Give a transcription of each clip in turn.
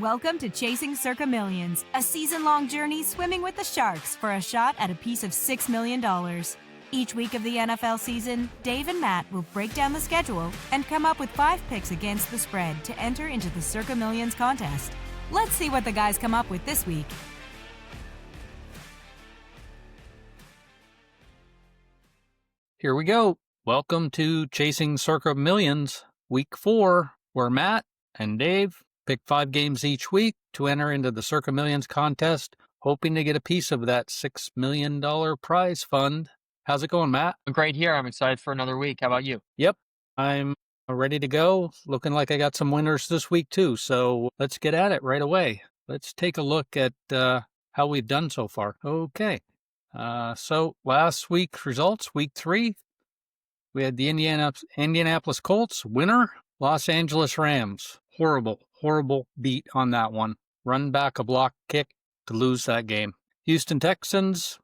Welcome to Chasing Circa Millions, a season-long journey swimming with the sharks for a shot at a piece of $6 million. Each week of the NFL season, Dave and Matt will break down the schedule and come up with 5 picks against the spread to enter into the Circa Millions contest. Let's see what the guys come up with this week. Here we go. Welcome to Chasing Circa Millions, Week 4, where Matt and Dave pick 5 games each week to enter into the Circa Millions contest, hoping to get a piece of that $6 million prize fund. How's it going, Matt? Great here. I'm excited for another week. How about you? Yep, I'm ready to go. Looking like I got some winners this week, too. So let's get at it right away. Let's take a look at how we've done so far. Okay. So last week's results, Week 3, we had the Indianapolis Colts, winner, Los Angeles Rams. Horrible beat on that one. Run back a block kick to lose that game. Houston Texans,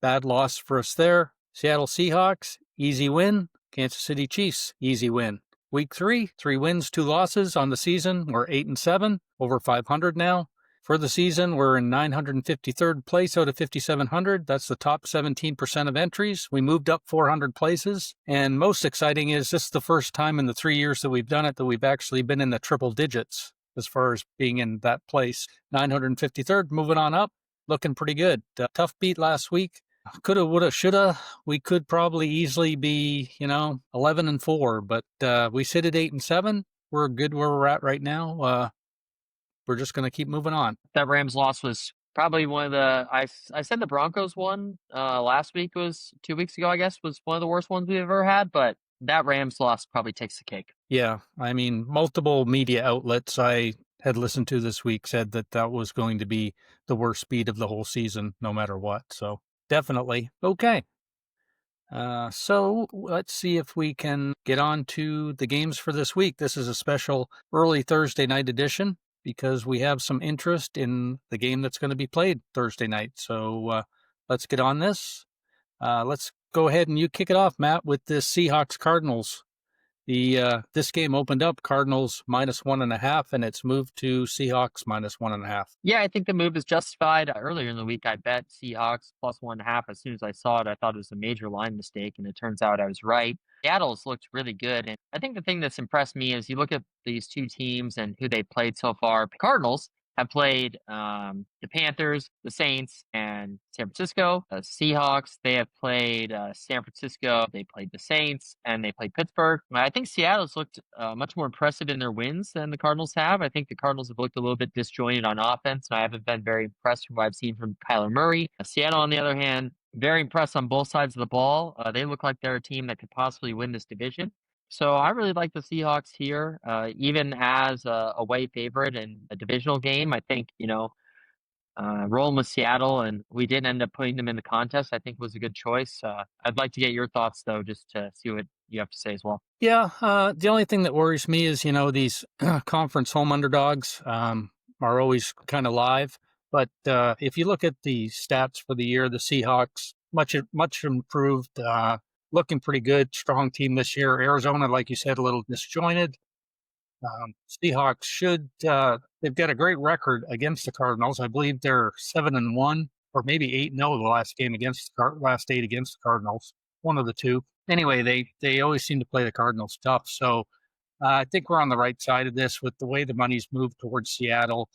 bad loss for us there. Seattle Seahawks, easy win. Kansas City Chiefs, easy win. Week 3, 3 wins, 2 losses on the season. We're 8-7, over 500 now. For the season, we're in 953rd place out of 5,700. That's the top 17% of entries. We moved up 400 places. And most exciting is this is the first time in the 3 years that we've done it that we've actually been in the triple digits as far as being in that place. 953rd, moving on up, looking pretty good. Tough beat last week. Coulda, woulda, shoulda. We could probably easily be, 11-4, but we sit at 8-7. We're good where we're at right now. We're just going to keep moving on. That Rams loss was probably one of the, I said the Broncos one last week, was 2 weeks ago, I guess, was one of the worst ones we've ever had, but that Rams loss probably takes the cake. Yeah, I mean, multiple media outlets I had listened to this week said that that was going to be the worst beat of the whole season, no matter what. So definitely. Okay. So let's see if we can get on to the games for this week. This is a special early Thursday night edition, because we have some interest in the game that's going to be played Thursday night. So let's get on this. Let's go ahead and you kick it off, Matt, with this Seahawks-Cardinals. This game opened up Cardinals -1.5, and it's moved to Seahawks -1.5. Yeah, I think the move is justified. Earlier in the week, I bet Seahawks +1.5. As soon as I saw it, I thought it was a major line mistake, and it turns out I was right. Seattle's looked really good, and I think the thing that's impressed me is you look at these two teams and who they played so far. The Cardinals have played the Panthers, the Saints, and San Francisco. The Seahawks, they have played San Francisco, they played the Saints, and they played Pittsburgh. I think Seattle's looked much more impressive in their wins than the Cardinals have. I think the Cardinals have looked a little bit disjointed on offense, and I haven't been very impressed from what I've seen from Kyler Murray. Seattle, on the other hand, very impressed on both sides of the ball. They look like they're a team that could possibly win this division. So I really like the Seahawks here, even as a away favorite in a divisional game. I think, rolling with Seattle, and we did end up putting them in the contest, I think was a good choice. I'd like to get your thoughts, though, just to see what you have to say as well. Yeah, the only thing that worries me is, these conference home underdogs are always kind of live. But if you look at the stats for the year, the Seahawks, much improved, looking pretty good, strong team this year. Arizona, like you said, a little disjointed. Seahawks they've got a great record against the Cardinals. I believe they're 7-1 or maybe 8-0 the last game last 8 against the Cardinals. One of the two. Anyway, they always seem to play the Cardinals tough. So I think we're on the right side of this with the way the money's moved towards Seattle.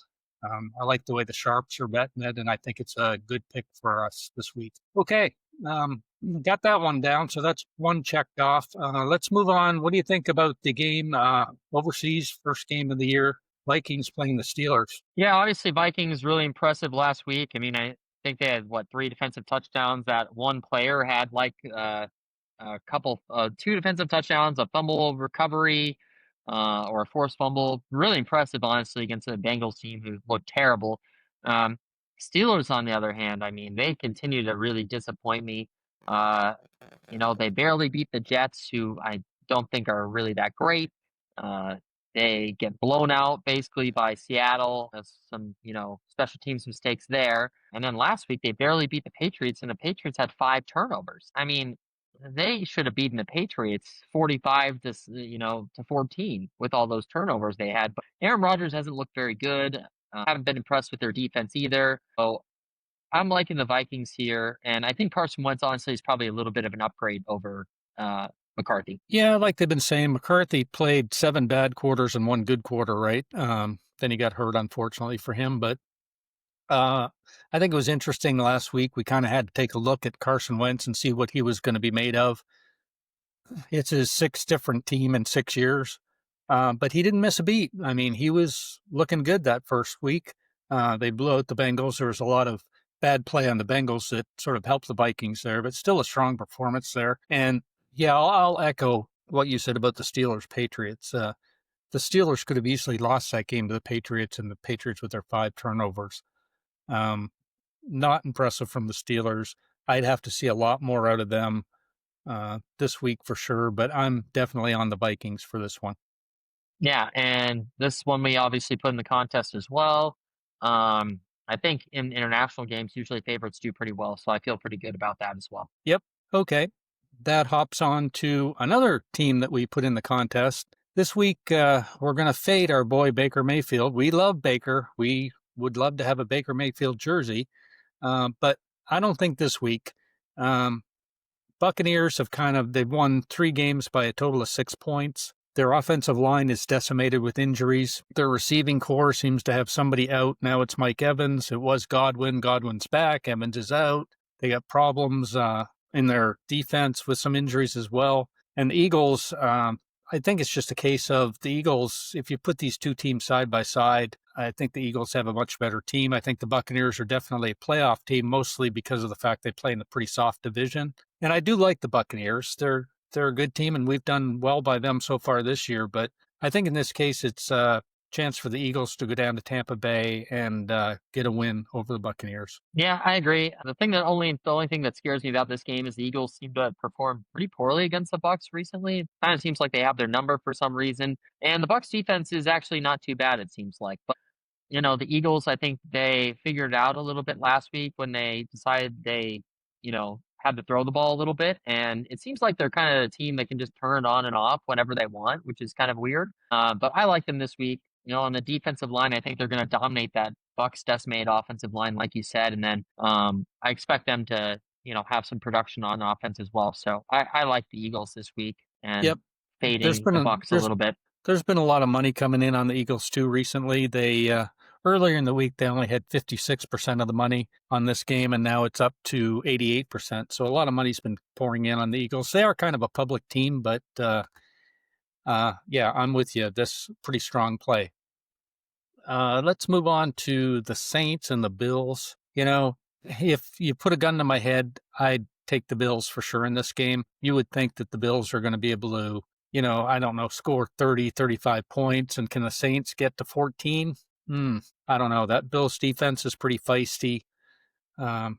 I like the way the Sharps are betting it, and I think it's a good pick for us this week. Okay. Got that one down, so that's one checked off. Let's move on. What do you think about the game overseas, first game of the year? Vikings playing the Steelers. Yeah, obviously Vikings really impressive last week. I mean, I think they had, 3 defensive touchdowns. That one player had two defensive touchdowns, a fumble recovery, or a forced fumble. Really impressive, honestly, against the Bengals team who looked terrible. Steelers, on the other hand, I mean, they continue to really disappoint me. They barely beat the Jets, who I don't think are really that great. They get blown out basically by Seattle. There's some, special teams mistakes there. And then last week, they barely beat the Patriots, and the Patriots had 5 turnovers. I mean, they should have beaten the Patriots 45 to 14 with all those turnovers they had. But Aaron Rodgers hasn't looked very good. Haven't been impressed with their defense either. So I'm liking the Vikings here, and I think Carson Wentz honestly is probably a little bit of an upgrade over McCarthy. Yeah, like they've been saying, McCarthy played 7 bad quarters and 1 good quarter, right? Then he got hurt, unfortunately for him. But I think it was interesting last week. We kind of had to take a look at Carson Wentz and see what he was going to be made of. It's his 6th different team in 6 years, but he didn't miss a beat. I mean, he was looking good that first week. They blew out the Bengals. There was a lot of bad play on the Bengals that sort of helped the Vikings there, but still a strong performance there. And yeah, I'll echo what you said about the Steelers Patriots. The Steelers could have easily lost that game to the Patriots, and the Patriots with their 5 turnovers. Not impressive from the Steelers. I'd have to see a lot more out of them this week for sure, but I'm definitely on the Vikings for this one. Yeah, and this one we obviously put in the contest as well. I think in international games, usually favorites do pretty well, so I feel pretty good about that as well. Yep. Okay. That hops on to another team that we put in the contest. This week, we're going to fade our boy Baker Mayfield. We love Baker. We would love to have a Baker Mayfield jersey, but I don't think this week. Buccaneers they've won 3 games by a total of 6 points. Their offensive line is decimated with injuries. Their receiving core seems to have somebody out. Now it's Mike Evans. It was Godwin. Godwin's back. Evans is out. They got problems in their defense with some injuries as well. And the Eagles, I think it's just a case of the Eagles, if you put these two teams side by side, I think the Eagles have a much better team. I think the Buccaneers are definitely a playoff team, mostly because of the fact they play in a pretty soft division. And I do like the Buccaneers. They're a good team, and we've done well by them so far this year. But I think in this case, it's a chance for the Eagles to go down to Tampa Bay and get a win over the Buccaneers. Yeah, I agree. The only thing that scares me about this game is the Eagles seem to have performed pretty poorly against the Bucs recently. It kind of seems like they have their number for some reason, and the Bucs defense is actually not too bad. It seems like, but the Eagles, I think they figured it out a little bit last week when they decided they, had to throw the ball a little bit. And it seems like they're kind of a team that can just turn it on and off whenever they want, which is kind of weird. But I like them this week. On the defensive line, I think they're going to dominate that Bucks decimated offensive line, like you said. And then I expect them to, have some production on offense as well. So I like the Eagles this week and fading the Bucks a little bit. There's been a lot of money coming in on the Eagles too recently. They earlier in the week they only had 56% of the money on this game, and now it's up to 88%. So a lot of money's been pouring in on the Eagles. They are kind of a public team, but yeah, I'm with you. This pretty strong play. Let's move on to the Saints and the Bills. If you put a gun to my head, I'd take the Bills for sure in this game. You would think that the Bills are going to be able to, I don't know, score 30, 35 points. And can the Saints get to 14? I don't know. That Bills defense is pretty feisty. I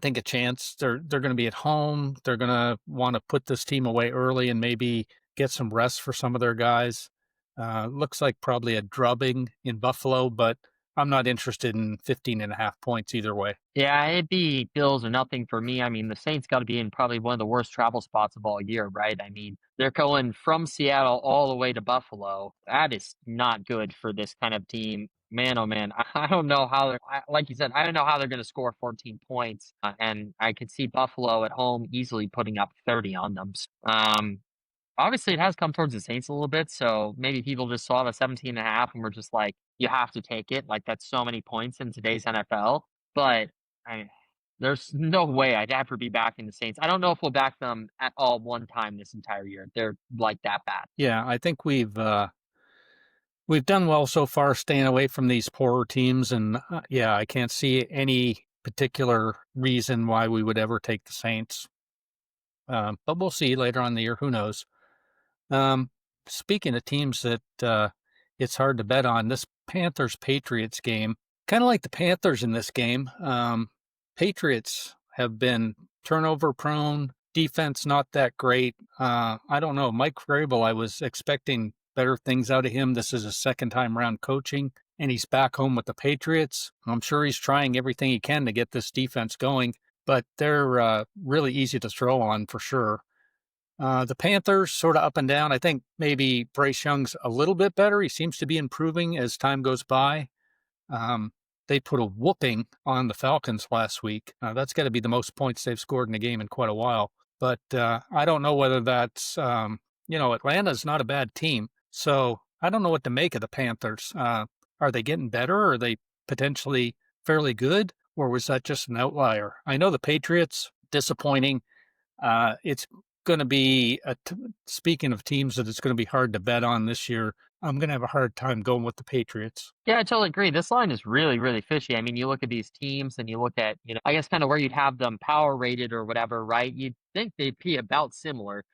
think a chance. They're going to be at home. They're going to want to put this team away early and maybe get some rest for some of their guys. Looks like probably a drubbing in Buffalo, but I'm not interested in 15.5 points either way. Yeah, it'd be Bills or nothing for me. I mean, the Saints got to be in probably one of the worst travel spots of all year, right? I mean, they're going from Seattle all the way to Buffalo. That is not good for this kind of team. Man, oh man, I don't know how like you said, I don't know how they're going to score 14 points. And I could see Buffalo at home easily putting up 30 on them. Obviously, it has come towards the Saints a little bit, so maybe people just saw the 17.5 and we're just like, you have to take it. Like, that's so many points in today's NFL. But there's no way I'd ever be backing the Saints. I don't know if we'll back them at all one time this entire year. They're like that bad. Yeah, I think we've done well so far staying away from these poorer teams, and yeah, I can't see any particular reason why we would ever take the Saints. But we'll see later on in the year. Who knows? Speaking of teams that it's hard to bet on, this Panthers-Patriots game, kind of like the Panthers in this game. Patriots have been turnover prone, defense not that great. I don't know. Mike Vrabel, I was expecting better things out of him. This is his second time around coaching, and he's back home with the Patriots. I'm sure he's trying everything he can to get this defense going, but they're really easy to throw on for sure. The Panthers sort of up and down. I think maybe Bryce Young's a little bit better. He seems to be improving as time goes by. Um, they put a whooping on the Falcons last week. That's got to be the most points they've scored in a game in quite a while. But I don't know whether that's, Atlanta's not a bad team. So I don't know what to make of the Panthers. Are they getting better? Or are they potentially fairly good? Or was that just an outlier? I know the Patriots, disappointing. It's going to be, speaking of teams that it's going to be hard to bet on this year, I'm going to have a hard time going with the Patriots. Yeah, I totally agree. This line is really, really fishy. I mean, you look at these teams and you look at, I guess kind of where you'd have them power rated or whatever, right? You'd think they'd be about similar.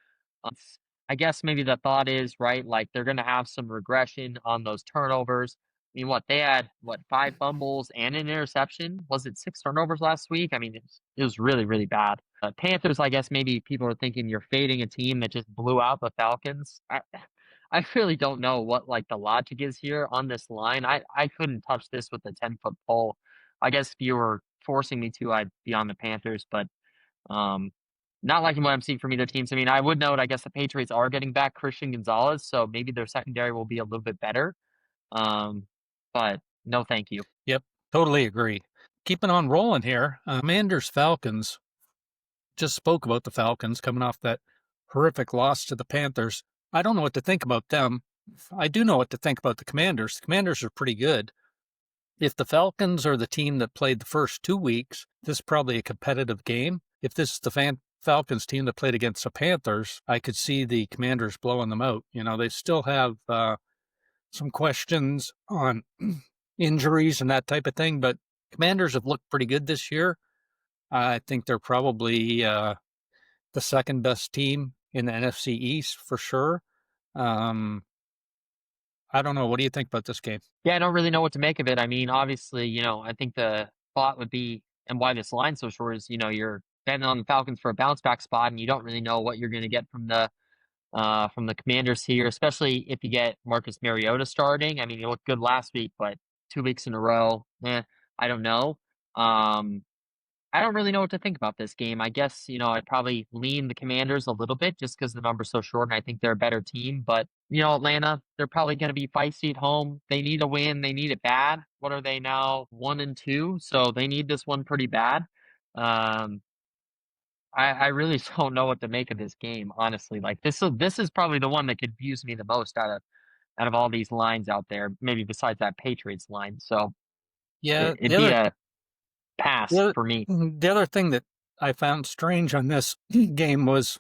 It's- I guess maybe the thought is, right, like they're going to have some regression on those turnovers. I mean, what they had, what, 5 fumbles and an interception? Was it 6 turnovers last week? I mean, it was really, really bad. Panthers, I guess maybe people are thinking you're fading a team that just blew out the Falcons. I really don't know what like the logic is here on this line. I couldn't touch this with a 10-foot pole. I guess if you were forcing me to, I'd be on the Panthers, but um, not liking what I'm seeing from either teams. I mean, I would note, I guess the Patriots are getting back Christian Gonzalez, so maybe their secondary will be a little bit better. Um, but no, thank you. Yep, totally agree. Keeping on rolling here, Commanders Falcons. Just spoke about the Falcons coming off that horrific loss to the Panthers. I don't know what to think about them. I do know what to think about the Commanders. The Commanders are pretty good. If the Falcons are the team that played the first 2 weeks, this is probably a competitive game. If this is the Falcons team that played against the Panthers, I could see the Commanders blowing them out. They still have some questions on injuries and that type of thing, but Commanders have looked pretty good this year. I think they're probably the second best team in the NFC East for sure. I don't know. What do you think about this game? Yeah, I don't really know what to make of it. I mean, obviously, I think the thought would be, and why this line's so short is, you're betting on the Falcons for a bounce back spot, and you don't really know what you're going to get from the Commanders here, especially if you get Marcus Mariota starting. I mean, he looked good last week, but 2 weeks in a row, I don't know. Um, I don't really know what to think about this game. I guess, I'd probably lean the Commanders a little bit just because the number's so short and I think they're a better team. But, Atlanta, they're probably going to be feisty at home. They need a win. They need it bad. What are they now? 1-2. So they need this one pretty bad. Um, I really don't know what to make of this game, honestly. Like this is probably the one that confused me the most out of all these lines out there, maybe besides that Patriots line. So Yeah, it'd be a the pass other, for me. the other thing that I found strange on this game was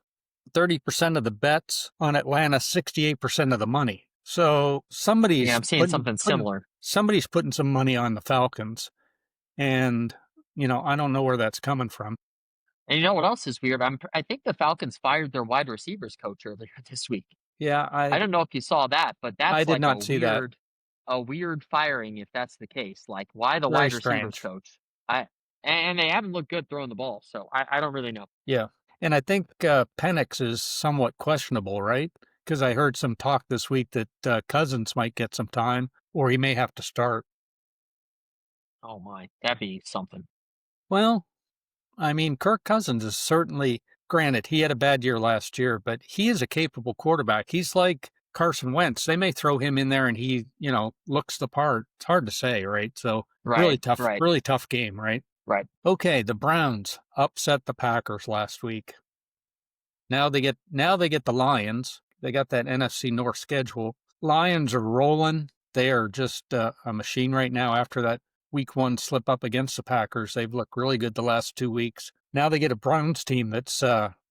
30% of the bets on Atlanta, 68% of the money. So Yeah, I'm seeing something similar. somebody's putting some money on the Falcons, and I don't know where that's coming from. And you know what else is weird? I think the Falcons fired their wide receivers coach earlier this week. Yeah, I don't know if you saw that, but I that's did like not see that. a weird firing if that's the case. Like why the Very wide receivers strange. coach? And they haven't looked good throwing the ball, so I don't really know. Yeah. And I think Penix is somewhat questionable, right? Because I heard some talk this week that Cousins might get some time or he may have to start. Oh my, that'd be something. Well, I mean, Kirk Cousins is certainly, granted, he had a bad year last year, but he is a capable quarterback. He's like Carson Wentz. They may throw him in there and he, looks the part. It's hard to say, right? So Right, right, really tough game, right? right. Okay, the Browns upset the Packers last week. Now they get the Lions. They got that NFC North schedule. Lions are rolling. They are just a machine right now after that week 1 slip up against the Packers. They've looked really good the last 2 weeks. Now they get a Browns team that's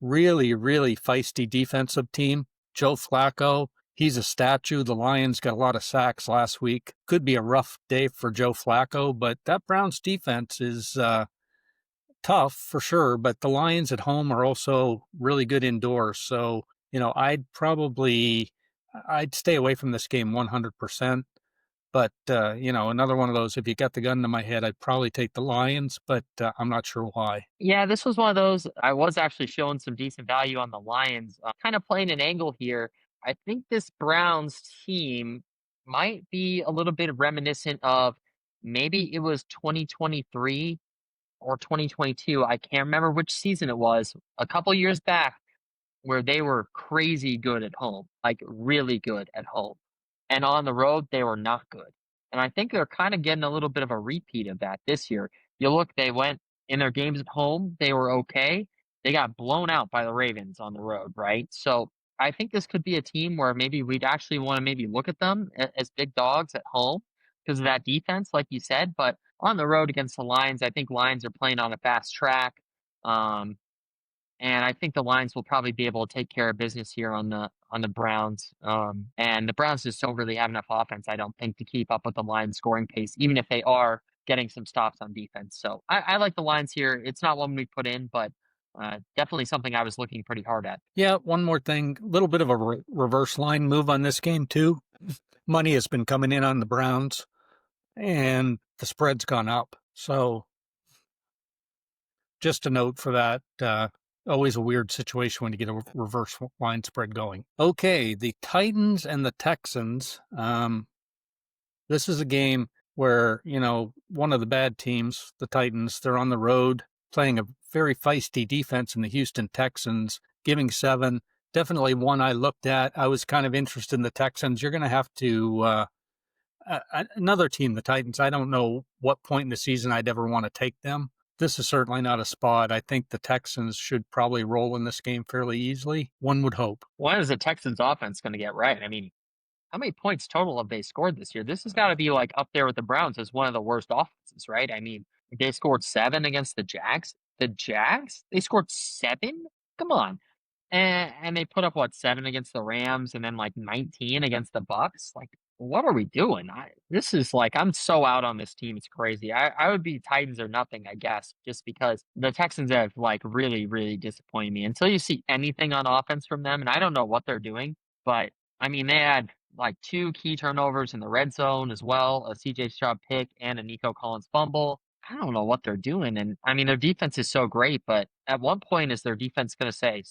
really, really feisty defensive team. Joe Flacco, he's a statue. The Lions got a lot of sacks last week. Could be a rough day for Joe Flacco, but that Browns defense is tough for sure, but the Lions at home are also really good indoors. So, I'd stay away from this game 100%. But, another one of those, if you got the gun to my head, I'd probably take the Lions, but I'm not sure why. Yeah, this was one of those. I was actually showing some decent value on the Lions, kind of playing an angle here. I think this Browns team might be a little bit reminiscent of maybe it was 2023 or 2022. I can't remember which season it was. A couple years back, where they were crazy good at home, like really good at home. And on the road, they were not good. And I think they're kind of getting a little bit of a repeat of that this year. You look, they went in their games at home, they were okay. They got blown out by the Ravens on the road, right? So I think this could be a team where maybe we'd actually want to maybe look at them as big dogs at home because of that defense, like you said. But on the road against the Lions, I think Lions are playing on a fast track. Um, and I think the Lions will probably be able to take care of business here on the Browns. And the Browns just don't really have enough offense, I don't think, to keep up with the Lions scoring pace, even if they are getting some stops on defense. So I like the Lions here. It's not one we put in, but definitely something I was looking pretty hard at. Yeah, one more thing, a little bit of a reverse line move on this game too. Money has been coming in on the Browns, and the spread's gone up. So just a note for that. Always a weird situation when you get a reverse line spread going. Okay, the Titans and the Texans. This is a game where, one of the bad teams, the Titans, they're on the road playing a very feisty defense in the Houston Texans, giving 7. Definitely one I looked at. I was kind of interested in the Texans. You're going to have to, another team, the Titans, I don't know what point in the season I'd ever want to take them. This is certainly not a spot. I think the Texans should probably roll in this game fairly easily. One would hope. When is the Texans offense going to get right? I mean, how many points total have they scored this year? This has got to be like up there with the Browns as one of the worst offenses, right? I mean, they scored 7 against the Jags. The Jags? They scored 7? Come on. And they put up what, 7 against the Rams and then like 19 against the Bucks? Like, what are we doing? This is like, I'm so out on this team. It's crazy. I would be Titans or nothing, I guess, just because the Texans have like really, really disappointed me until you see anything on offense from them. And I don't know what they're doing, but I mean, they had like 2 key turnovers in the red zone as well, a CJ Stroud pick and a Nico Collins fumble. I don't know what they're doing. And I mean, their defense is so great, but at one point, is their defense going to say,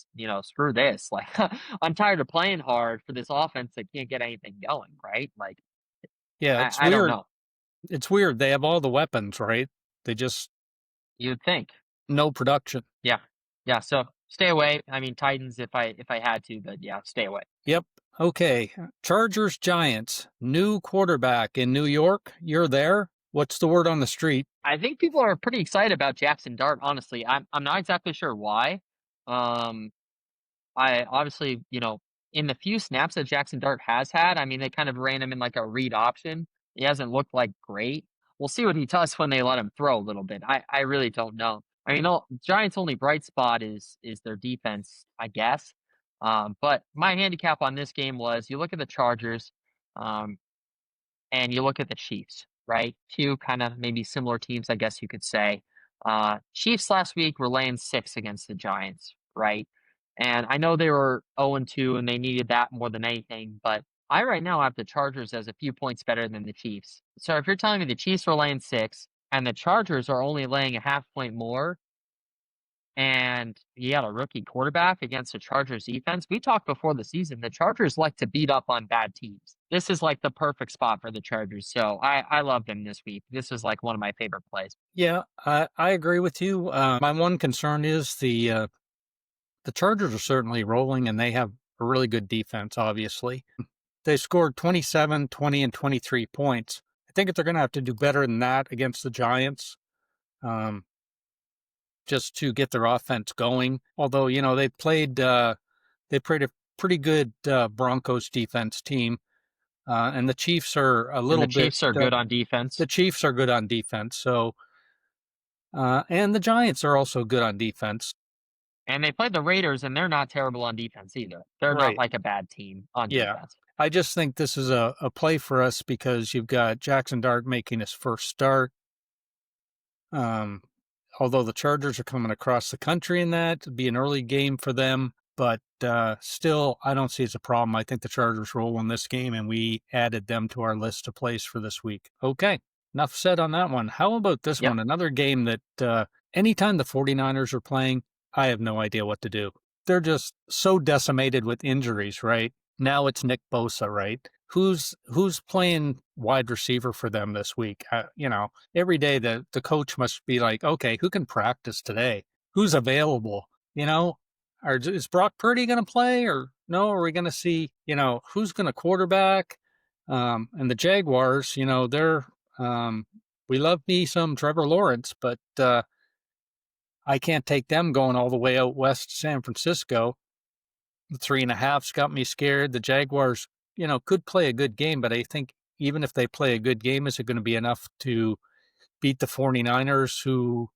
screw this? Like, I'm tired of playing hard for this offense that can't get anything going, right? Like, Yeah, I, it's I don't weird. know. It's weird. They have all the weapons, right? They just You'd think. no production. Yeah. Yeah. So stay away. I mean, Titans if I had to, but yeah, stay away. Yep. Okay. Chargers, Giants, new quarterback in New York. You're there. What's the word on the street? I think people are pretty excited about Jackson Dart, honestly. I'm not exactly sure why. Um, I obviously, in the few snaps that Jackson Dart has had, I mean, they kind of ran him in like a read option. He hasn't looked like great. We'll see what he does when they let him throw a little bit. I really don't know. I mean, Giants' only bright spot is their defense, I guess. But my handicap on this game was you look at the Chargers, um, and you look at the Chiefs, right? Two kind of maybe similar teams, I guess you could say. Chiefs last week were laying 6 against the Giants, right? And I know they were 0-2 and they needed that more than anything, but I right now have the Chargers as a few points better than the Chiefs. So if you're telling me the Chiefs are laying 6 and the Chargers are only laying a half point more, and you got a rookie quarterback against the Chargers defense. We talked before the season, the Chargers like to beat up on bad teams. This is like the perfect spot for the Chargers. So I love them this week. This is like one of my favorite plays. Yeah, I agree with you. My one concern is the Chargers are certainly rolling, and they have a really good defense, obviously. They scored 27, 20, and 23 points. I think they're going to have to do better than that against the Giants. Just to get their offense going. Although, they played a pretty good Broncos defense team. And the Chiefs are a little And the Chiefs are good on defense. The Chiefs are good on defense. So, and the Giants are also good on defense. And they played the Raiders, and they're not terrible on defense either. They're not like a bad team on defense. I just think this is a play for us because you've got Jackson Dart making his first start. Although the Chargers are coming across the country in that, it'd be an early game for them. But still, I don't see it as a problem. I think the Chargers roll in this game, and we added them to our list of plays for this week. Okay, enough said on that one. How about this one? Another game that anytime the 49ers are playing, I have no idea what to do. They're just so decimated with injuries, right? Now it's Nick Bosa, right? who's playing wide receiver for them this week? Every day the coach must be like, okay, who can practice today? Who's available? Is Brock Purdy going to play or no? Are we going to see, who's going to quarterback? And the Jaguars, they're, we love me some Trevor Lawrence, but I can't take them going all the way out west to San Francisco. The 3.5's got me scared. The Jaguars, could play a good game, but I think even if they play a good game, is it going to be enough to beat the 49ers, who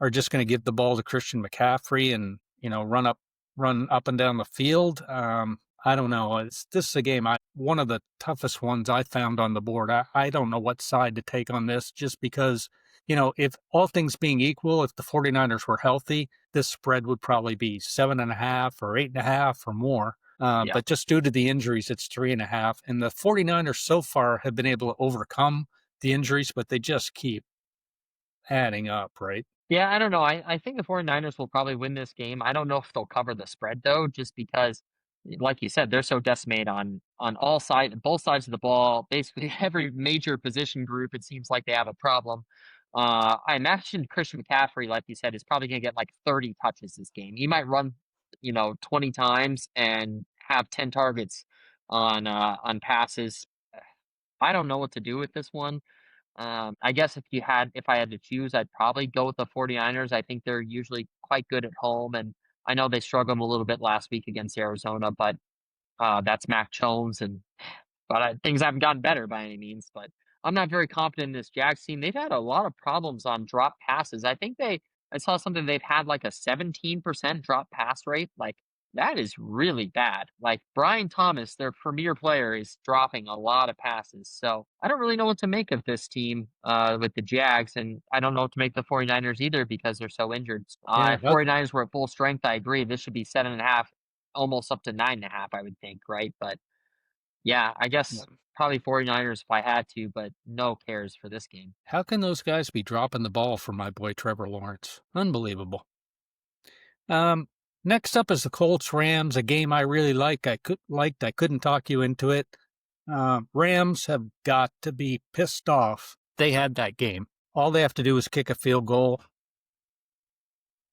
are just going to give the ball to Christian McCaffrey and, run up and down the field? I don't know. This is a game, one of the toughest ones I found on the board. I don't know what side to take on this, just because, if all things being equal, if the 49ers were healthy, this spread would probably be 7.5 or 8.5 or more. Yeah. But just due to the injuries, it's 3.5. And the 49ers so far have been able to overcome the injuries, but they just keep adding up, right? Yeah, I don't know. I think the 49ers will probably win this game. I don't know if they'll cover the spread though, just because, like you said, they're so decimated on both sides of the ball. Basically, every major position group, it seems like they have a problem. I imagine Christian McCaffrey, like you said, is probably going to get like 30 touches this game. He might run, 20 times and have 10 targets on passes. I don't know what to do with this one. I guess if I had to choose, I'd probably go with the 49ers. I think they're usually quite good at home, and I know they struggled a little bit last week against Arizona, but that's Mac Jones, but things haven't gotten better by any means. But I'm not very confident in this Jags team. They've had a lot of problems on drop passes. I saw something, they've had like a 17% drop pass rate. Like, that is really bad. Like, Brian Thomas, their premier player, is dropping a lot of passes. So I don't really know what to make of this team with the Jags, and I don't know what to make the 49ers either because they're so injured. Yeah, If 49ers were at full strength, I agree. This should be 7.5, almost up to 9.5, I would think, right? But yeah, I guess probably 49ers if I had to, but no cares for this game. how can those guys be dropping the ball for my boy Trevor Lawrence? Unbelievable. Next up is the Colts Rams, a game I really I couldn't talk you into it. Rams have got to be pissed off. They had that game. All they have to do is kick a field goal,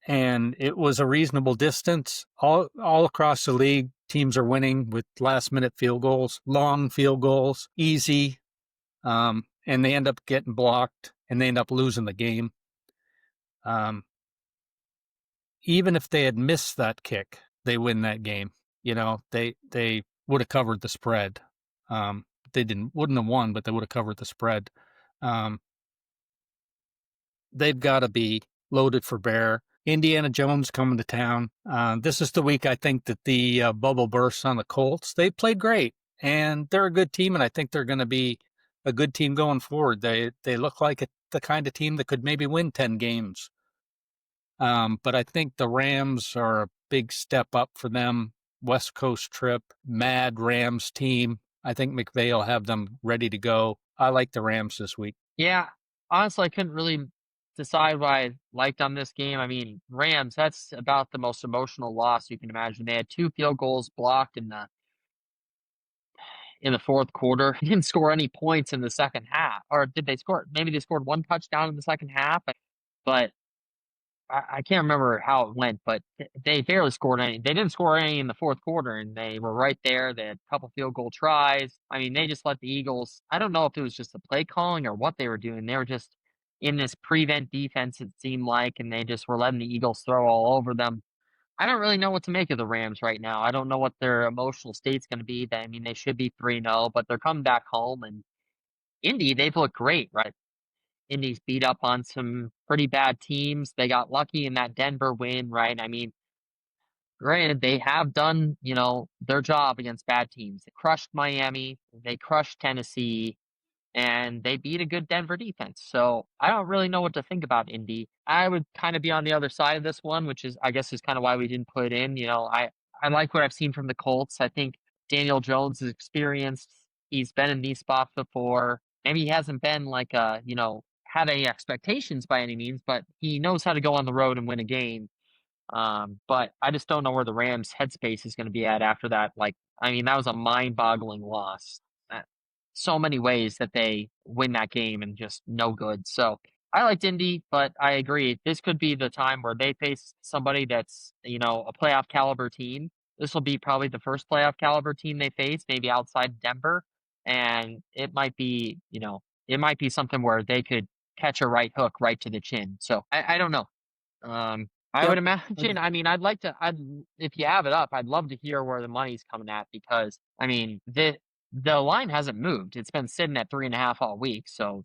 and it was a reasonable distance. All across the league, teams are winning with last-minute field goals, long field goals, easy, and they end up getting blocked, and they end up losing the game. Even if they had missed that kick, they win that game. They would have covered the spread. They wouldn't have won, but they would have covered the spread. They've got to be loaded for bear. Indiana Jones coming to town. This is the week I think that the bubble bursts on the Colts. They played great, and they're a good team, and I think they're going to be a good team going forward. They look like the kind of team that could maybe win 10 games. But I think the Rams are a big step up for them. West Coast trip, mad Rams team. I think McVay will have them ready to go. I like the Rams this week. Yeah, honestly, I couldn't really decide what I liked on this game. I mean, Rams, that's about the most emotional loss you can imagine. They had 2 field goals blocked in the fourth quarter. They didn't score any points in the second half. Or did they score? Maybe they scored 1 touchdown in the second half, but I can't remember how it went, but they barely scored any. They didn't score any in the fourth quarter, and they were right there. They had a couple field goal tries. I mean, they just let the Eagles. I don't know if it was just the play calling or what they were doing. They were just in this prevent defense, it seemed like, and they just were letting the Eagles throw all over them. I don't really know what to make of the Rams right now. I don't know what their emotional state's going to be. I mean, they should be 3-0, but they're coming back home, and Indy, they've looked great, right? Indy's beat up on some pretty bad teams. They got lucky in that Denver win, right? I mean, granted, they have done, their job against bad teams. They crushed Miami, they crushed Tennessee, and they beat a good Denver defense. So I don't really know what to think about Indy. I would kind of be on the other side of this one, which is, I guess, is kind of why we didn't put it in. I like what I've seen from the Colts. I think Daniel Jones is experienced. He's been in these spots before. Maybe he hasn't been like had any expectations by any means, but he knows how to go on the road and win a game. But I just don't know where the Rams' headspace is going to be at after that, like I mean, that was a mind-boggling loss. Uh, so many ways that they win that game and just no good. So I liked Indy, but I agree. This could be the time where they face somebody that's, a playoff caliber team. This will be probably the first playoff caliber team they face, maybe outside Denver. And it might be something where they could catch a right hook right to the chin. So I don't know. I would Yep. imagine. I mean, I'd like to. If you have it up, I'd love to hear where the money's coming at because I mean the line hasn't moved. It's been sitting at 3.5 all week. So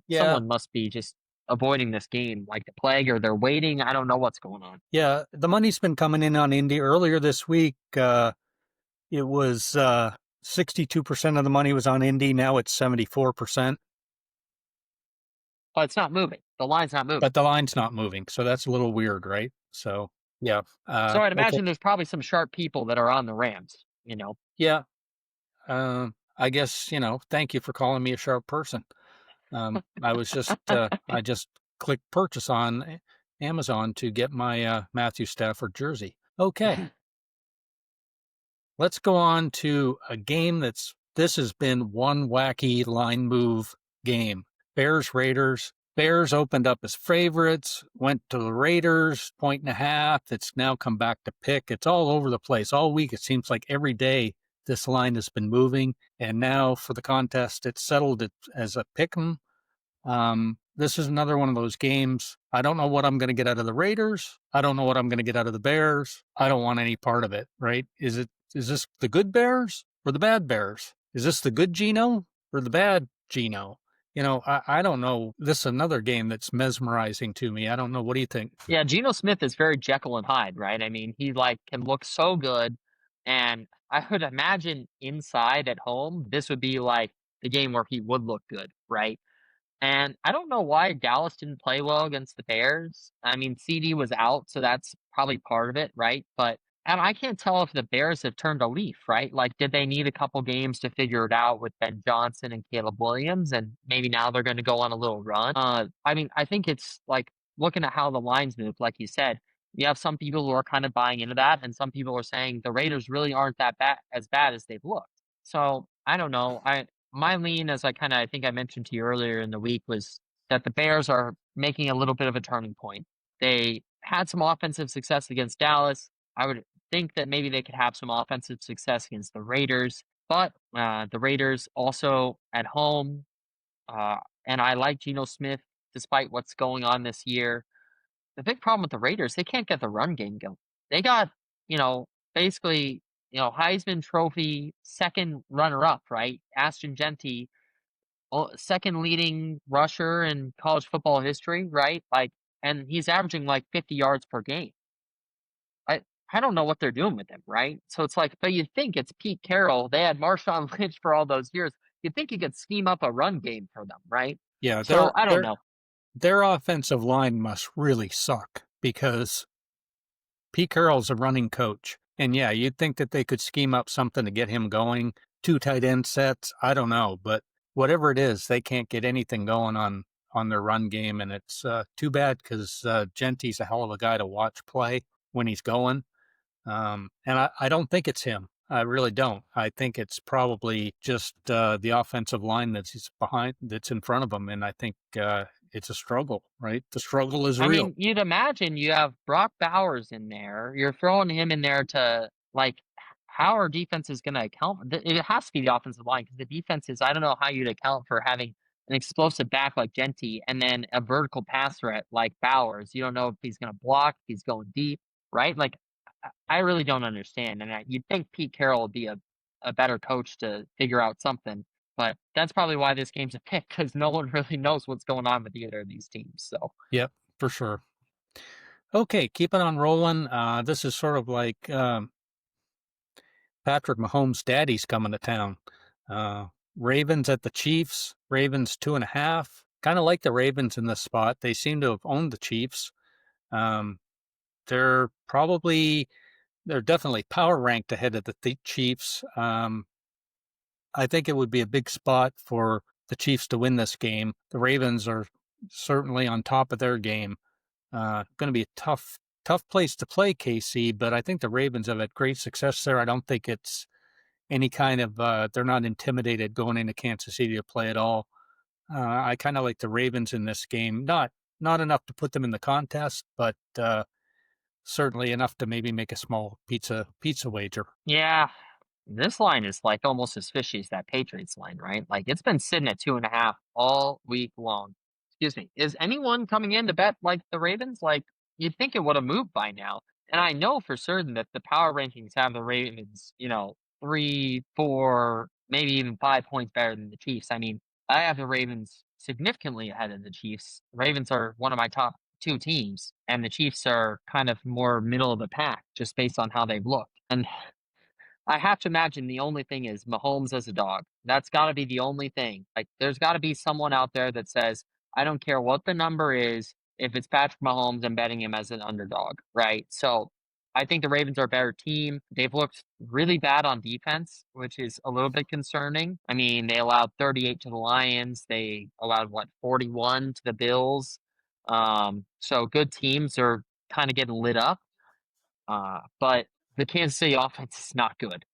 Yeah. someone must be just avoiding this game like the plague, or they're waiting. I don't know what's going on. Yeah. The money's been coming in on Indy. Earlier this week, it was 62% of the money was on Indy. Now it's 74%, But it's not moving. The line's not moving. but the line's not moving. So that's a little weird, right? So, yeah. So I'd Okay. imagine there's probably some sharp people that are on the Rams. Yeah. I guess, thank you for calling me a sharp person. I just clicked purchase on Amazon to get my Matthew Stafford jersey. Okay. Let's go on to a game this has been one wacky line move game. Bears Raiders. Bears opened up as favorites, went to the Raiders, 1.5. It's now come back to pick. It's all over the place. All week, it seems like every day this line has been moving. And now for the contest, it's settled it as a pick 'em. This is another one of those games. I don't know what I'm going to get out of the Raiders. I don't know what I'm going to get out of the Bears. I don't want any part of it, right? Is this the good Bears or the bad Bears? Is this the good Geno or the bad Geno? I don't know. This is another game that's mesmerizing to me. I don't know. What do you think? Yeah, Geno Smith is very Jekyll and Hyde, right? I mean, he like can look so good, and I would imagine inside at home, this would be like the game where he would look good, right? And I don't know why Dallas didn't play well against the Bears. I mean, CD was out, so that's probably part of it, right? But and I can't tell if the Bears have turned a leaf, right? Like, did they need a couple games to figure it out with Ben Johnson and Caleb Williams, and maybe now they're going to go on a little run? I mean, I think it's like looking at how the lines move, like you said. You have some people who are kind of buying into that, and some people are saying the Raiders really aren't that bad as they've looked. So I don't know. My lean, as I think I mentioned to you earlier in the week, was that the Bears are making a little bit of a turning point. They had some offensive success against Dallas. I would think that maybe they could have some offensive success against the Raiders, but the Raiders also at home, uh, and I like Geno Smith despite what's going on this year. The big problem with the Raiders, they can't get the run game going. They got, you know, basically, Heisman Trophy second runner up, right? Ashton Genty, second leading rusher in college football history, right? Like, and he's averaging like 50 yards per game. I I don't know what they're doing with him, right? So it's like, but you'd think it's Pete Carroll. They had Marshawn Lynch for all those years. You'd think you could scheme up a run game for them, right? Yeah, So I don't their know. their offensive line must really suck because Pete Carroll's a running coach. And yeah, you'd think that they could scheme up something to get him going. Two tight end sets. I don't know, but whatever it is, they can't get anything going on their run game, and it's too bad because Genty's a hell of a guy to watch play when he's going. And I don't think it's him. I really don't. I think it's probably just the offensive line that's in front of him, and I think it's a struggle. Right, the struggle is I real. mean, you'd imagine you have Brock Bowers in there. You're throwing him in there to like how our defense is going to account. It has to be the offensive line because the defense is. I don't know how you'd account for having an explosive back like Genty and then a vertical pass threat like Bowers. You don't know if he's going to block, if he's going deep, right? Like I really don't understand. And you'd think Pete Carroll would be a better coach to figure out something. But that's probably why this game's a pick because no one really knows what's going on with either of these teams. So. Yep, for sure. Okay, keeping on rolling. This is sort of like Patrick Mahomes' daddy's coming to town. Ravens at the Chiefs. Ravens 2.5. Kind of like the Ravens in this spot. They seem to have owned the Chiefs. Um, they're definitely power ranked ahead of the Chiefs. I think it would be a big spot for the Chiefs to win this game. The Ravens are certainly on top of their game. Going to be a tough place to play, KC, but I think the Ravens have had great success there. I don't think it's any kind of they're not intimidated going into Kansas City to play at all. I kind of like the Ravens in this game. Not enough to put them in the contest, but certainly enough to maybe make a small pizza wager. Yeah, this line is like almost as fishy as that Patriots line, right? Like it's been sitting at 2.5 all week long. Excuse me. Is anyone coming in to bet like the Ravens? Like you'd think it would have moved by now. And I know for certain that the power rankings have the Ravens, 3, 4, maybe even 5 points better than the Chiefs. I mean, I have the Ravens significantly ahead of the Chiefs. The Ravens are one of my top two teams, and the Chiefs are kind of more middle of the pack just based on how they've looked. And I have to imagine the only thing is Mahomes as a dog. That's gotta be the only thing. Like, there's gotta be someone out there that says, "I don't care what the number is, if it's Patrick Mahomes, I'm betting him as an underdog," right? So, I think the Ravens are a better team. They've looked really bad on defense, which is a little bit concerning. I mean, they allowed 38 to the Lions. They allowed, what, 41 to the Bills? So good teams are kinda getting lit up. But the Kansas City offense is not good.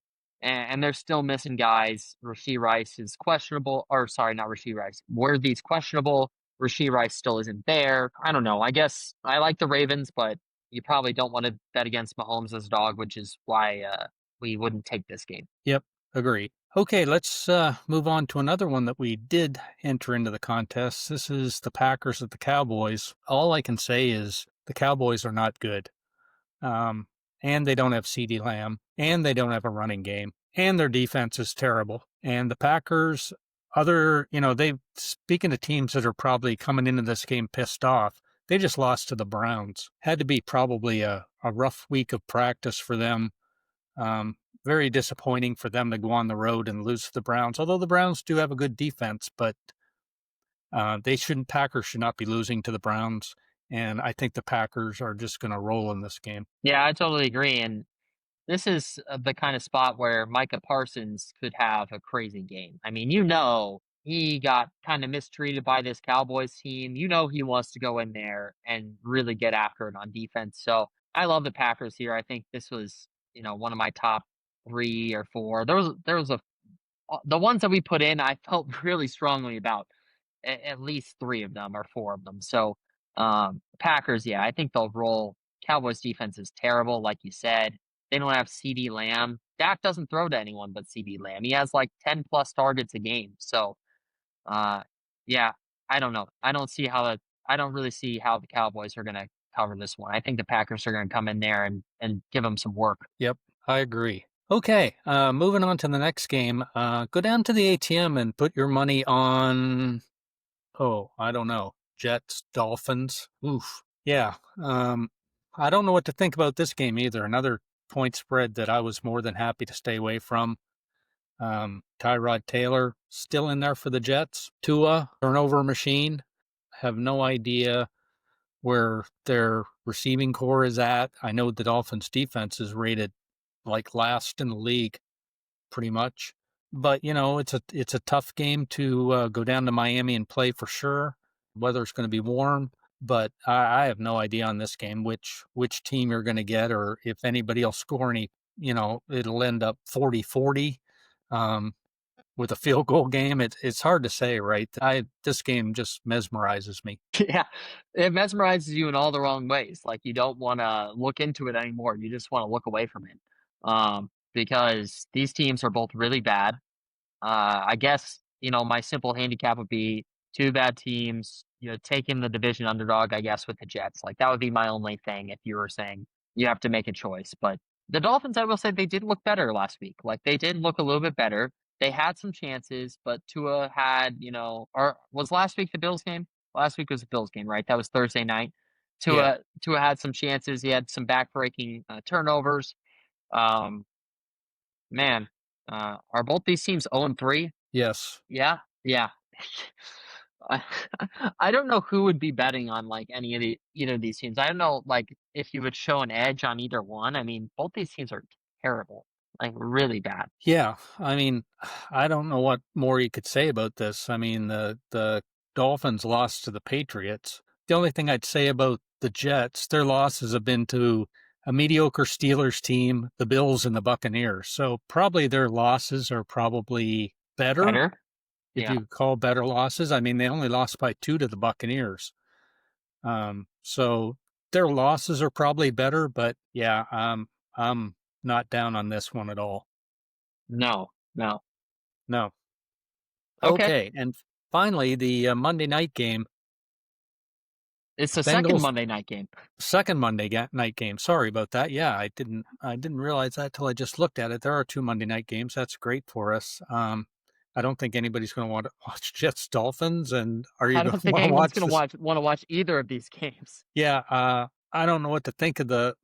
And they're still missing guys. Rasheed Rice is questionable, or sorry, not Rasheed Rice. Worthy's questionable. Rasheed Rice still isn't there. I don't know. I guess I like the Ravens, but you probably don't want to bet against Mahomes as a dog, which is why we wouldn't take this game. Yep, agree. Okay, let's move on to another one that we did enter into the contest. This is the Packers at the Cowboys. All I can say is the Cowboys are not good. And they don't have CeeDee Lamb, and they don't have a running game, and their defense is terrible. And the Packers, speaking of teams that are probably coming into this game pissed off, they just lost to the Browns. Had to be probably a rough week of practice for them. Very disappointing for them to go on the road and lose to the Browns, although the Browns do have a good defense, but Packers should not be losing to the Browns. And I think the Packers are just going to roll in this game. Yeah, I totally agree. And this is the kind of spot where Micah Parsons could have a crazy game. I mean, he got kind of mistreated by this Cowboys team. He wants to go in there and really get after it on defense. So I love the Packers here. I think this was, one of my top 3 or 4. There was the ones that we put in, I felt really strongly about at least 3 of them or 4 of them. So Packers, yeah, I think they'll roll. Cowboys defense is terrible, like you said. They don't have CD Lamb. Dak doesn't throw to anyone but CD Lamb. He has like 10 plus targets a game. So uh yeah, I don't know. I don't really see how the Cowboys are gonna cover this one. I think the Packers are gonna come in there and give them some work. Yep, I agree. Okay, moving on to the next game. Go down to the ATM and put your money on, I don't know, Jets, Dolphins. Oof. Yeah, I don't know what to think about this game either. Another point spread that I was more than happy to stay away from. Tyrod Taylor still in there for the Jets. Tua, turnover machine. Have no idea where their receiving core is at. I know the Dolphins defense is rated like last in the league, pretty much. But it's a tough game to go down to Miami and play for sure. Weather's going to be warm, but I have no idea on this game which team you're going to get, or if anybody will score any. It'll end up 40-40 with a field goal game. It's hard to say, right? This game just mesmerizes me. Yeah, it mesmerizes you in all the wrong ways. Like you don't want to look into it anymore. You just want to look away from it, because these teams are both really bad. I guess my simple handicap would be 2 bad teams. Taking the division underdog. I guess with the Jets, like that would be my only thing. If you were saying you have to make a choice, but the Dolphins, I will say they did look better last week. Like they did look a little bit better. They had some chances, but Tua had, or was last week the Bills game? Last week was the Bills game, right? That was Thursday night. Yeah. Tua had some chances. He had some backbreaking turnovers. Um, man, are both these teams 0-3? Yes. Yeah, yeah. I I don't know who would be betting on like any of either of these teams. I don't know like if you would show an edge on either one. I mean, both these teams are terrible, like really bad. Yeah, I mean, I don't know what more you could say about this. I mean, the Dolphins lost to the Patriots. The only thing I'd say about the Jets, their losses have been to a mediocre Steelers team, the Bills and the Buccaneers. So probably their losses are probably better, Better? if Yeah. you call better losses. I mean, they only lost by 2 to the Buccaneers. So their losses are probably better, but yeah, I'm not down on this one at all. No, no. No. Okay. Okay, and finally, the Monday night game, It's the second Bengals Monday night game. second night game. Sorry about that. Yeah, I didn't realize that till I just looked at it. There are 2 Monday night games. That's great for us. I don't think anybody's going to want to watch Jets Dolphins. And are you I going don't to think want to anyone's watch gonna this? want to watch either of these games. Yeah, I don't know what to think of the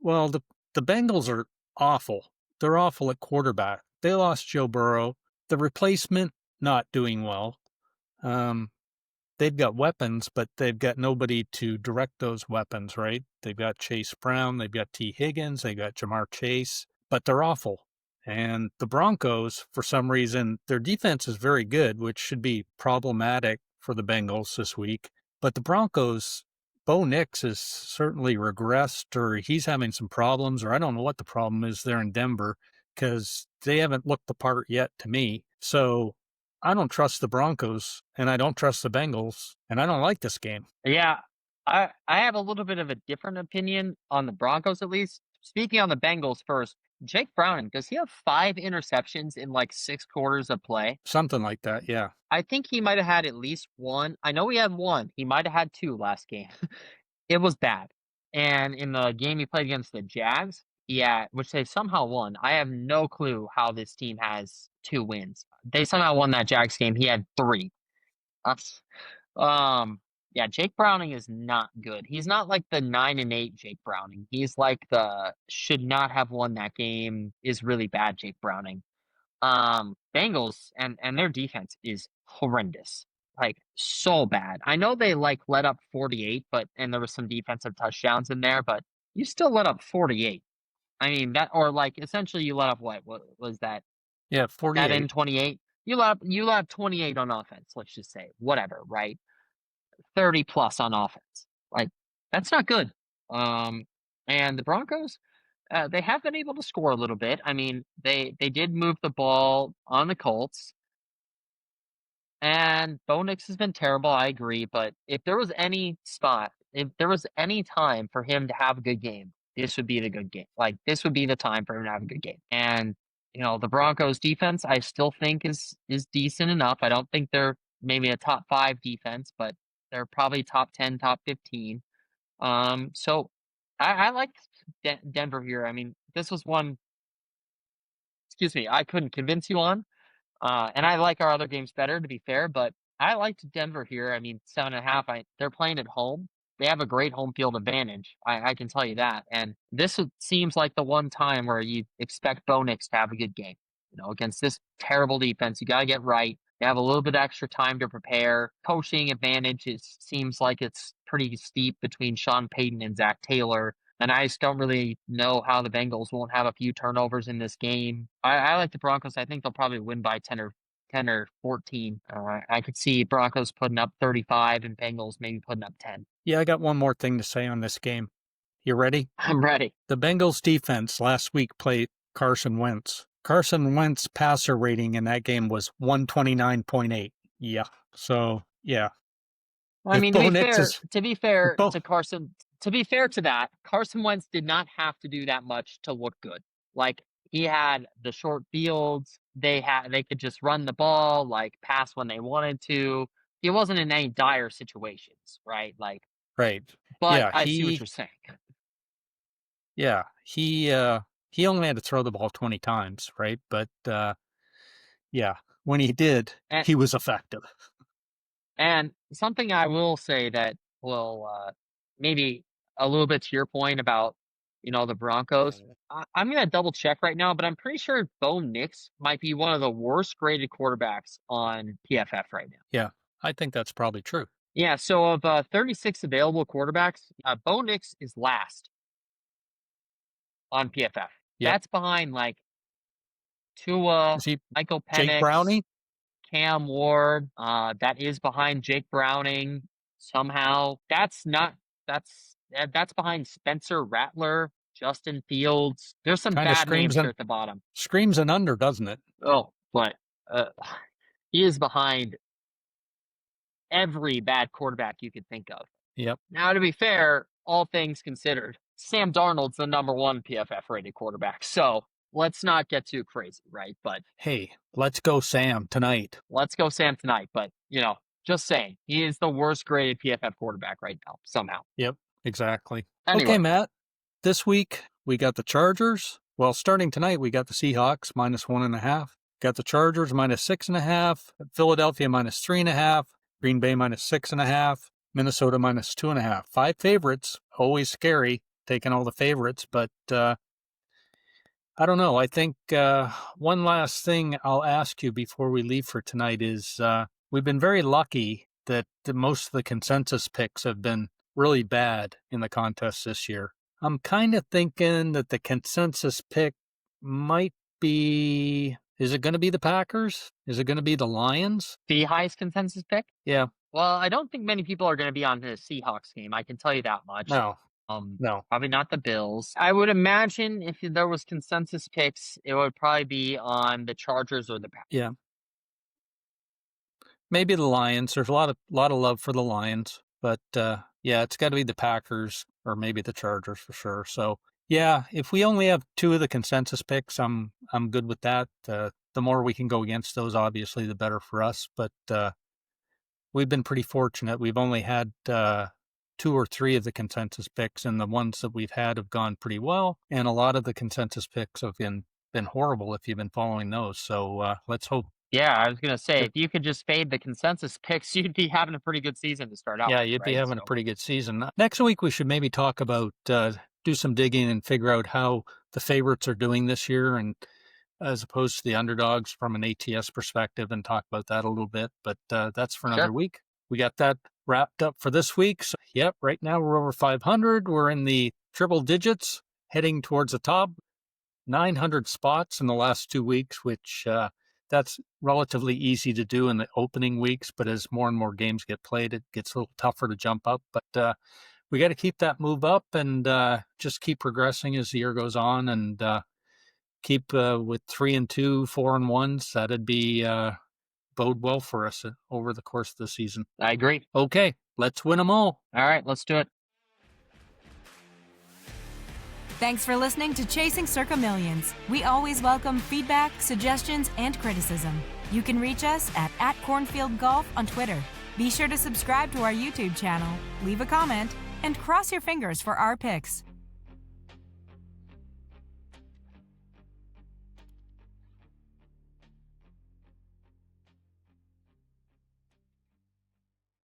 Bengals are awful. They're awful at quarterback. They lost Joe Burrow. The replacement not doing well. Um, they've got weapons, but they've got nobody to direct those weapons, right? They've got Chase Brown, they've got T. Higgins, they got Jamar Chase, but they're awful. And the Broncos, for some reason, their defense is very good, which should be problematic for the Bengals this week. But the Broncos, Bo Nix has certainly regressed, or he's having some problems, or I don't know what the problem is there in Denver, because they haven't looked the part yet to me. So I don't trust the Broncos, and I don't trust the Bengals, and I don't like this game. Yeah, I have a little bit of a different opinion on the Broncos, at least. Speaking on the Bengals first, Jake Browning, does he have 5 interceptions in like 6 quarters of play? Something like that, yeah. I think he might have had at least one. I know he had one. He might have had two last game. It was bad. And in the game he played against the Jags, yeah, which they somehow won. I have no clue how this team has 2 wins. They somehow won that Jags game. He had three. That's yeah, Jake Browning is not good. He's not like the 9-8 Jake Browning. He's like the should not have won that game is really bad Jake Browning. Bengals and their defense is horrendous. Like so bad. I know they like let up 48, but and there was some defensive touchdowns in there, but you still let up 48. I mean that or like essentially you let up what was that? Yeah, That 48. in 28? You let up 28 on offense, let's just say. Whatever, right? 30 plus on offense. Like that's not good. Um and the Broncos they have been able to score a little bit. I mean, they did move the ball on the Colts, and Bo Nix has been terrible. I agree, but if there was any spot, if there was any time for him to have a good game, this would be the good game. Like this would be the time for him to have a good game. And the Broncos defense, I still think is decent enough. I don't think they're maybe a top 5 defense, but they're probably top 10, top 15. So I like Denver here. I mean, this was one, excuse me, I couldn't convince you on. And I like our other games better, to be fair, but I liked Denver here. I mean, 7.5. They're playing at home. They have a great home field advantage. I can tell you that. And seems like the one time where you expect Bo Nix to have a good game. Against this terrible defense, you got to get right. You have a little bit extra time to prepare. Coaching advantage seems like it's pretty steep between Sean Payton and Zach Taylor. And I just don't really know how the Bengals won't have a few turnovers in this game. I like the Broncos. I think they'll probably win by 10 or 14. I could see Broncos putting up 35 and Bengals maybe putting up 10. Yeah, I got one more thing to say on this game. You ready? I'm ready. The Bengals defense last week played Carson Wentz. Carson Wentz passer rating in that game was 129.8. Yeah. So, yeah. I If mean, Bo Nix is to be fair Bo, to Carson, to be fair to that, Carson Wentz did not have to do that much to look good. Like he had the short fields. They could just run the ball, like pass when they wanted to. He wasn't in any dire situations, right? Like, right. but Yeah, I see what you're saying. yeah, he only had to throw the ball 20 times, right? But yeah, when he did, And he was effective. and something I will say that will maybe a little bit to your point about the Broncos. I'm gonna double check right now, but I'm pretty sure Bo Nix might be one of the worst graded quarterbacks on PFF right now. Yeah, I think that's probably true. Yeah, so of 36 available quarterbacks, Bo Nix is last on PFF. Yep. That's behind like Tua, Is he Michael Jake Penix, Browning? Cam Ward. That is behind Jake Browning somehow. That's not. That's behind Spencer Rattler. Justin Fields. There's some Kind of bad names here at the bottom. screams an under, doesn't it? Oh, but he is behind every bad quarterback you could think of. Yep. Now, to be fair, all things considered, Sam Darnold's the number 1 PFF rated quarterback. So let's not get too crazy, right? But hey, let's go Sam tonight. Let's go Sam tonight. But, just saying, he is the worst graded PFF quarterback right now, somehow. Yep, exactly. Anyway. Okay, Matt. This week, we got the Chargers. Well, starting tonight, we got the Seahawks -1.5. Got the Chargers -6.5. Philadelphia -3.5. Green Bay -6.5. Minnesota -2.5. 5 favorites. Always scary, taking all the favorites. But I don't know. I think one last thing I'll ask you before we leave for tonight is we've been very lucky that most of the consensus picks have been really bad in the contest this year. I'm kind of thinking that the consensus pick might be, is it going to be the Packers? Is it going to be the Lions? The highest consensus pick? Yeah. Well, I don't think many people are going to be on the Seahawks game. I can tell you that much. No. No. Probably not the Bills. I would imagine if there was consensus picks, it would probably be on the Chargers or the Packers. Yeah. Maybe the Lions. There's a lot of love for the Lions, but yeah, it's got to be the Packers or maybe the Chargers for sure. So yeah, if we only have 2 of the consensus picks, I'm good with that. The more we can go against those, obviously, the better for us. But we've been pretty fortunate. We've only had 2 or 3 of the consensus picks, and the ones that we've had have gone pretty well. And a lot of the consensus picks have been horrible if you've been following those. So let's hope. Yeah, I was going to say, if you could just fade the consensus picks, you'd be having a pretty good season to start out. Yeah, you'd be having a pretty good season. Next week, we should maybe talk about, do some digging and figure out how the favorites are doing this year, and as opposed to the underdogs from an ATS perspective, and talk about that a little bit. But that's for another week. We got that wrapped up for this week. So, yep, right now we're over 500. We're in the triple digits, heading towards the top. 900 spots in the last 2 weeks, which that's relatively easy to do in the opening weeks. But as more and more games get played, it gets a little tougher to jump up. But we got to keep that move up and just keep progressing as the year goes on, and keep with 3-2, 4-1s. That'd be bode well for us over the course of the season. I agree. Okay, let's win them all. All right, let's do it. Thanks for listening to Chasing Circa Millions. We always welcome feedback, suggestions, and criticism. You can reach us at @CornfieldGolf on Twitter. Be sure to subscribe to our YouTube channel, leave a comment, and cross your fingers for our picks.